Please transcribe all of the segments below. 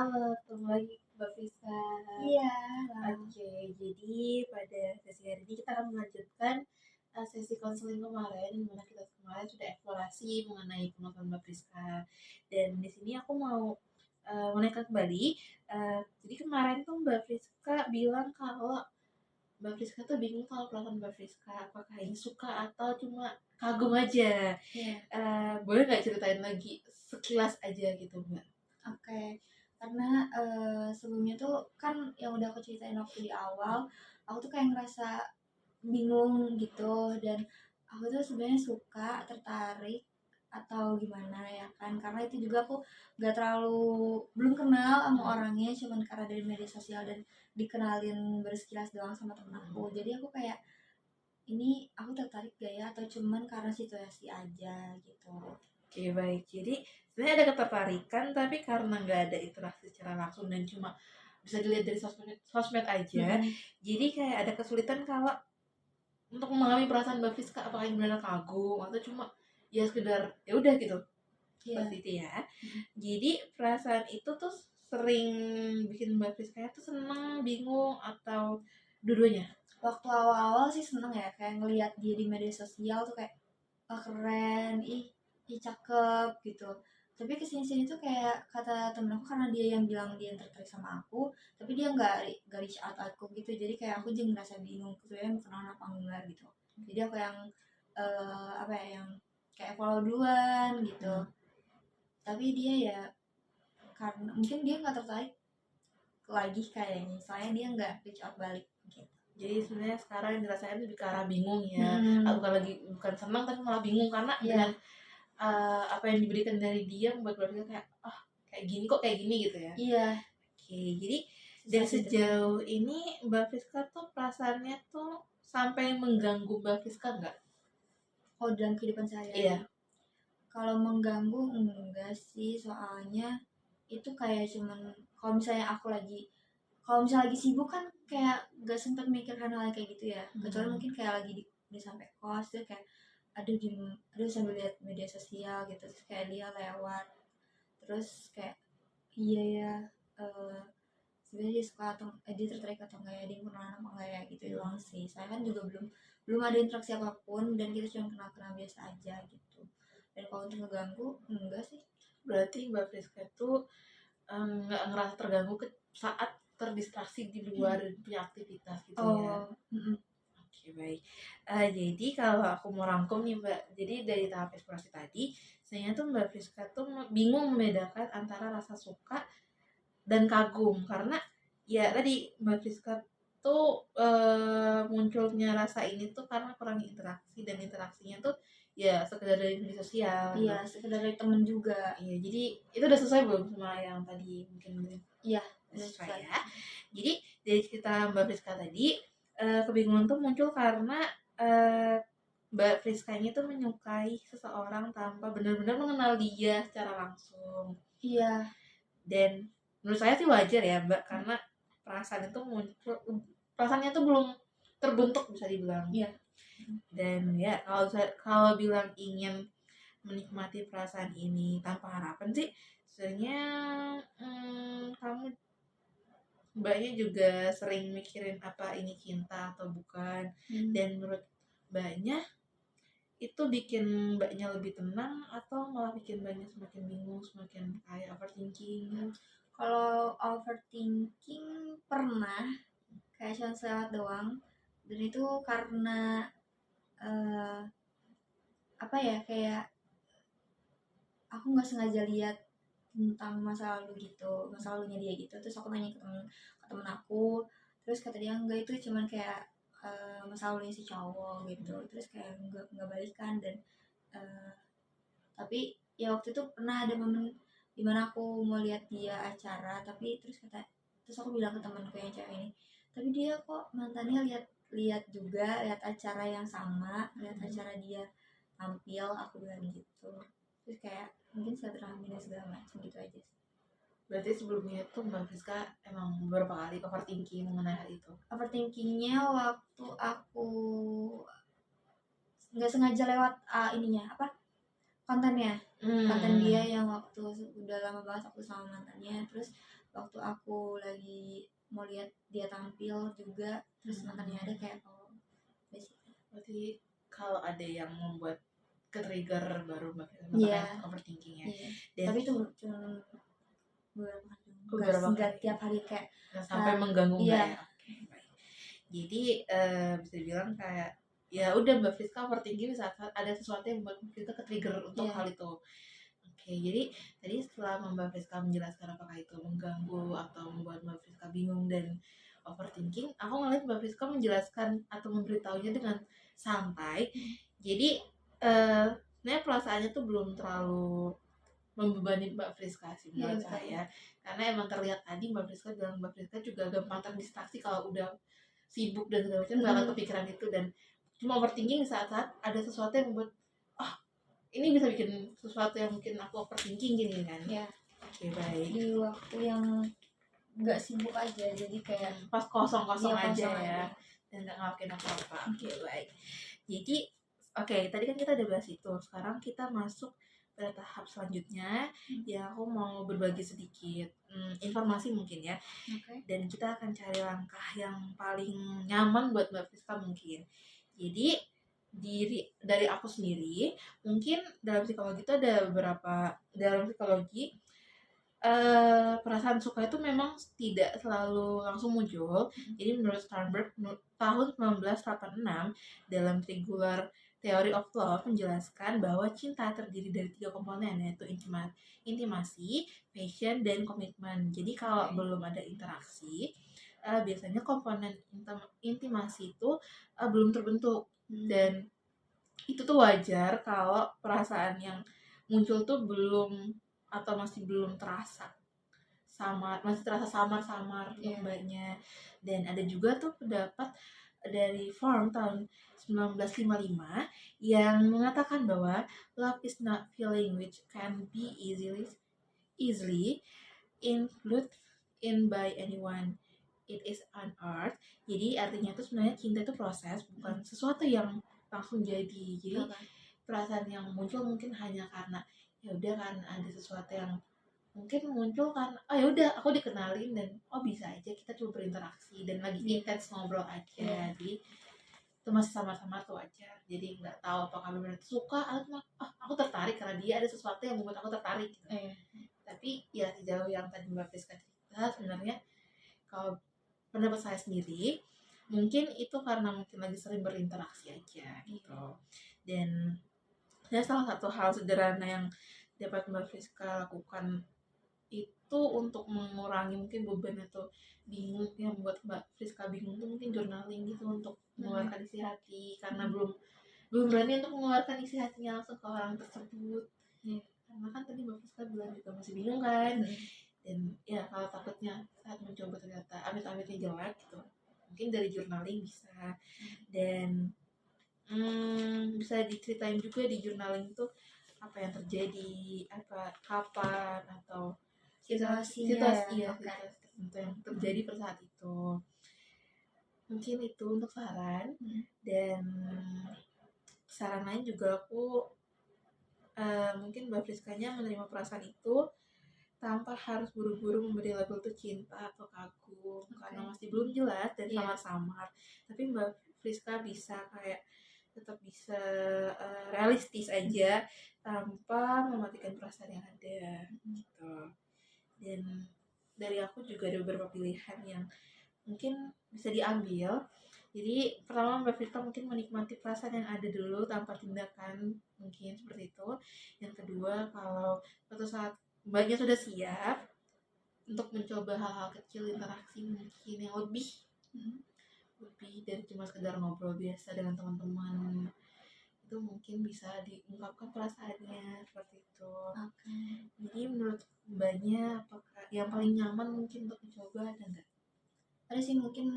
Halo, ketemu lagi Mbak Friska. Iya, Oke, jadi pada sesi hari ini kita akan melanjutkan sesi konseling kemarin, di mana kita kemarin sudah eksplorasi mengenai kemampuan Mbak Friska. Dan di sini aku mau menaikkan kembali. Jadi kemarin tuh Mbak Friska bilang kalau Mbak Friska tuh bingung kalau perasaan Mbak Friska apakah ini suka atau cuma kagum aja. iya, Boleh nggak ceritain lagi sekilas aja gitu Mbak? oke. Karena sebelumnya tuh kan yang udah aku ceritain waktu di awal, aku tuh kayak ngerasa bingung gitu dan aku tuh sebenarnya suka, tertarik atau gimana ya kan karena itu juga aku belum kenal sama orangnya cuman karena dari media sosial dan dikenalin bersekilas doang sama temen aku jadi aku kayak ini aku tertarik gak ya atau cuman karena situasi aja gitu. Oke, baik. Jadi sebenarnya ada ketertarikan, tapi karena nggak ada interaksi secara langsung dan cuma bisa dilihat dari sosmed aja, Mm-mm. jadi kayak ada kesulitan kalau untuk memahami perasaan Mbak Friska apakah ini benar kagum atau cuma ya sekedar ya udah gitu Iya. seperti itu ya. Jadi perasaan itu tuh sering bikin Mbak Friska tuh seneng, bingung atau dua-duanya. Waktu awal-awal sih seneng ya kayak ngelihat dia di media sosial tuh kayak keren ih cakep gitu tapi kesini-sini tuh kayak kata temen aku karena dia yang bilang dia yang tertarik sama aku tapi dia nggak reach out aku gitu jadi kayak aku juga ngerasa bingung sebenarnya kenal apa enggak gitu jadi aku yang apa ya yang kayak follow duluan gitu tapi dia ya karena mungkin dia nggak tertarik lagi kayaknya soalnya dia nggak reach out balik gitu. Jadi sebenarnya sekarang yang dirasain lebih ke arah bingung ya. Hmm, Bukan senang tapi malah bingung karena dengan iya, apa yang diberikan dari dia membuat keluarga kayak kayak gini kok kayak gini gitu ya. iya, Oke, jadi susah dari diterima. sejauh ini Mbak Friska tuh perasaannya tuh sampai mengganggu Mbak Friska nggak? Oh, dalam kehidupan sehari-hari. Iya. Kalau mengganggu enggak sih, soalnya itu kayak cuman kalau misalnya lagi sibuk kan kayak gak sempet mikir hal kayak gitu ya. Kecuali mungkin kayak lagi di sampai kos tuh kayak aduh sambil lihat media sosial gitu terus kayak dia lewat terus kayak iya ya eh sebenarnya dia suka atau dia tertarik atau enggak ya dia kenal apa enggak ya gitu doang sih saya kan juga belum belum ada interaksi apapun dan kita cuma kenal kenal biasa aja gitu dan kalau untuk ngeganggu enggak sih. Berarti Mbak Friska tuh nggak ngerasa terganggu saat terdistraksi di luar punya aktivitas gitu ya. Oh, mm-mm. Oke, baik. Jadi kalau aku mau rangkum nih Mbak, jadi dari tahap eksplorasi tadi, saya tuh Mbak Friska tuh bingung membedakan antara rasa suka dan kagum karena ya tadi Mbak Friska tuh munculnya rasa ini tuh karena kurangnya interaksi dan interaksinya tuh ya sekedar dari media sosial Iya gitu. sekedar dari temen juga. Iya, jadi itu udah selesai belum sama yang tadi mungkin Iya udah udah sesuai selesai. ya. Jadi dari cerita Mbak Friska tadi, kebingungan tuh muncul karena eh, Mbak Friska ini tuh menyukai seseorang tanpa benar-benar mengenal dia secara langsung. Iya. Dan menurut saya sih wajar ya Mbak, karena perasaan itu muncul, perasaannya tuh belum terbentuk bisa dibilang. Iya. Dan ya kalau bilang ingin menikmati perasaan ini tanpa harapan sih, sebenarnya kamu mbaknya juga sering mikirin apa ini cinta atau bukan. Dan menurut mbaknya itu bikin mbaknya lebih tenang atau malah bikin mbaknya semakin bingung, semakin kayak overthinking. Kalau overthinking pernah kayak cuma selewat doang dan itu karena eh, apa ya kayak aku nggak sengaja lihat tentang masa lalu gitu masa lalunya dia gitu terus aku nanya ke temen aku terus kata dia enggak itu cuman kayak masa lalunya si cowok gitu terus kayak nggak balikan dan eh, tapi ya waktu itu pernah ada momen dimana aku mau lihat dia acara tapi terus aku bilang ke temanku yang cewek ini tapi dia kok mantannya lihat lihat juga lihat acara yang sama lihat acara dia tampil aku bilang gitu terus kayak mungkin silaturahmi dan segala macam gitu aja sih. Berarti sebelumnya itu mbak Friska emang beberapa kali overthinking mengenai hal itu. Overthinkingnya waktu aku nggak sengaja lewat ininya apa kontennya konten dia yang waktu udah lama banget waktu sama mantannya terus waktu aku lagi mau lihat dia tampil juga, terus mantannya ada kayak basically. Berarti kalau ada yang membuat ke-trigger baru Mbak Firsa Iya. makanya overthinking ya. Iya. Dan Tapi itu cuma beberapa nggak kali. tiap hari kayak Nggak sampai mengganggu iya. Mbak ya. Oke, baik. Jadi bisa dibilang kayak ya udah Mbak Friska overthinking saat ada sesuatu yang membuat kita ke-trigger untuk hal itu. Oke, jadi tadi setelah Mbak Friska menjelaskan apakah itu mengganggu atau membuat Mbak Friska bingung dan overthinking, aku ngeliat Mbak Friska menjelaskan atau memberitahunya dengan santai. Jadi sebenarnya perasaannya tuh belum terlalu membebani Mbak Friska sih menurut saya, karena emang terlihat tadi Mbak Friska bilang Mbak Friska juga gampang terdistraksi kalau udah sibuk dan segala macam, gak akan kepikiran itu dan cuma overthinking saat-saat ada sesuatu yang membuat ini bisa bikin sesuatu yang mungkin aku overthinking gini kan. Ya. Oke, baik. Di waktu yang nggak sibuk aja, jadi kayak pas kosong-kosong kosong aja ya, dan nggak ngelakuin apa-apa. Oke, baik. Jadi tadi kan kita udah bahas itu. Sekarang kita masuk pada tahap selanjutnya. Ya, aku mau berbagi sedikit informasi mungkin ya. Dan kita akan cari langkah yang paling nyaman buat Mbak Friska mungkin. Jadi dari aku sendiri, mungkin dalam psikologi itu ada beberapa, dalam psikologi perasaan suka itu memang tidak selalu langsung muncul. Jadi menurut Sternberg tahun 1986 dalam Triangular Theory of Love menjelaskan bahwa cinta terdiri dari 3 komponen, yaitu intimasi, passion, dan komitmen. Jadi kalau belum ada interaksi, biasanya komponen intimasi itu belum terbentuk. Dan itu tuh wajar kalau perasaan yang muncul tuh belum atau masih belum terasa masih terasa samar-samar mbaknya. Dan ada juga tuh pendapat dari Fromm tahun 1955 yang mengatakan bahwa love is not feeling which can be easily included in by anyone. It is an art. Jadi artinya itu sebenarnya cinta itu proses, bukan sesuatu yang langsung jadi. Jadi perasaan yang muncul mungkin hanya karena ya udah kan ada sesuatu yang mungkin muncul kan, oh ya udah aku dikenalin dan bisa aja kita coba berinteraksi dan lagi intens ngobrol aja. Jadi itu masih sama-sama tuh aja. Jadi nggak tahu apakah benar suka atau cuma aku tertarik karena dia ada sesuatu yang membuat aku tertarik gitu. Tapi ya sejauh yang tadi Mbak Friska cerita, sebenarnya kalau pendapat saya sendiri mungkin itu karena mungkin lagi sering berinteraksi aja gitu. Dan salah satu hal sederhana yang dapat Mbak Friska lakukan itu untuk mengurangi mungkin beban atau bingung yang membuat Mbak Friska bingung tuh mungkin journaling gitu untuk mengeluarkan isi hati, karena belum berani untuk mengeluarkan isi hatinya langsung ke orang tersebut. Karena kan tadi Mbak Friska bilang juga masih bingung kan. Dan ya kalau takutnya saat mencoba ternyata amit-amitnya jelek gitu, mungkin dari journaling bisa. Dan bisa diceritain juga di journaling itu apa yang terjadi, apa kapan atau situasi tertentu yang terjadi pada saat itu. Mungkin itu untuk saran. Dan saran lain juga aku mungkin Mbak Friskanya menerima perasaan itu tanpa harus buru-buru memberi label itu cinta atau kagum, karena masih belum jelas dan samar-samar. Tapi Mbak Friska bisa kayak tetap bisa realistis aja tanpa mematikan perasaan yang ada gitu. Dan dari aku juga ada beberapa pilihan yang mungkin bisa diambil. Jadi pertama Mbak Friska mungkin menikmati perasaan yang ada dulu tanpa tindakan, mungkin seperti itu. Yang kedua, kalau suatu saat Mbaknya sudah siap untuk mencoba hal-hal kecil, interaksi mungkin yang lebih dari cuma sekedar ngobrol biasa dengan teman-teman, itu mungkin bisa diungkapkan perasaannya seperti itu. Jadi menurut Mbaknya apakah yang paling nyaman mungkin untuk mencoba ada nggak? Ada sih, mungkin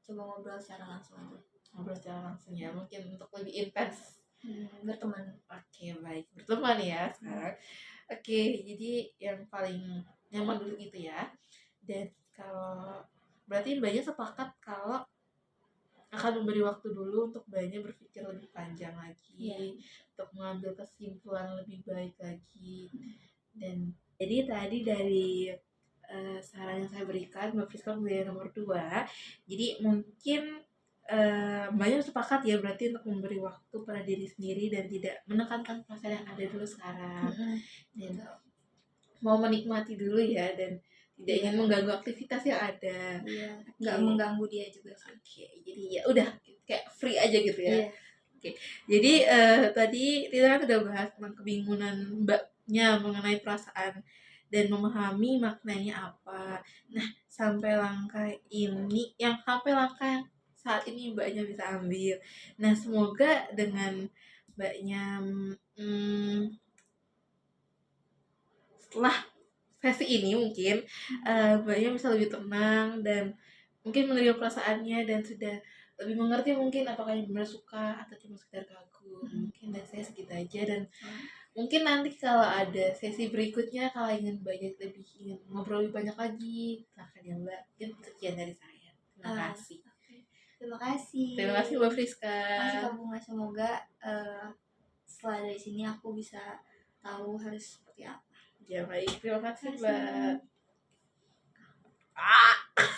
coba ngobrol secara langsung aja. Ngobrol secara langsung ya, mungkin untuk lebih intens berteman. Oke, baik, berteman ya sekarang. Oke, jadi yang paling nyaman dulu gitu ya. Dan kalau berarti Mbaknya sepakat kalau akan memberi waktu dulu untuk Mbaknya berpikir lebih panjang lagi, untuk mengambil kesimpulan lebih baik lagi. Dan jadi tadi dari saran yang saya berikan, Mbak Friska menjadi nomor 2. Jadi mungkin Mbaknya sepakat ya berarti untuk memberi waktu pada diri sendiri dan tidak menekankan perasaan yang ada dulu sekarang. Dan mau menikmati dulu ya dan tidak ingin mengganggu aktivitas yang ada. Iya, nggak mengganggu dia juga sih. Oke, jadi ya udah kayak free aja gitu ya. Iya. Oke, jadi tadi kita kan udah bahas tentang kebingungan Mbaknya mengenai perasaan dan memahami maknanya apa. Nah, sampai langkah yang saat ini Mbaknya bisa ambil. Nah, semoga dengan Mbaknya setelah sesi ini mungkin Mbaknya bisa lebih tenang dan mungkin menerima perasaannya dan sudah lebih mengerti mungkin apakah yang benar suka atau cuma sekedar kagum. Mungkin dari saya segitu aja dan mungkin nanti kalau ada sesi berikutnya kalau ingin banyak lebih ingin ngobrol lebih banyak lagi silahkan ya Mbak. Mungkin sekian dari saya. Terima kasih. Terima kasih. Terima kasih Mbak Friska. Terima kasih Kak Bunga. Semoga setelah dari sini aku bisa tahu harus seperti apa. Ya baik, terima kasih Terima kasih. Mbak.